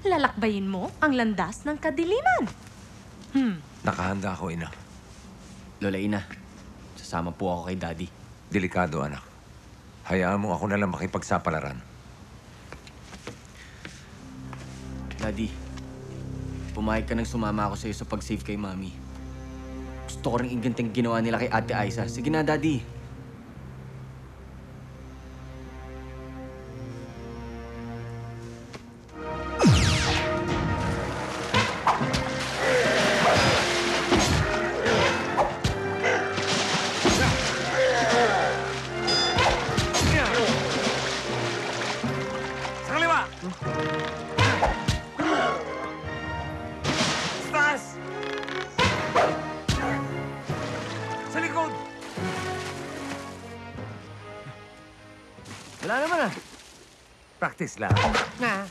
lalakbayin mo ang landas ng kadiliman. Nakahanda ako, ina. Lola Ina, sasama po ako kay Daddy. Delikado, anak. Hayaan mo ako na lang makipagsapalaran. Daddy, pumayag ka nang sumama ako sa'yo sa pag-save kay Mami. Gusto ko rin iganting ginawa nila kay Ate Aiza. Sige na, Daddy. Sa kaliwa! Sa taas! Sa likod! Wala naman ah. Practice lang. Na.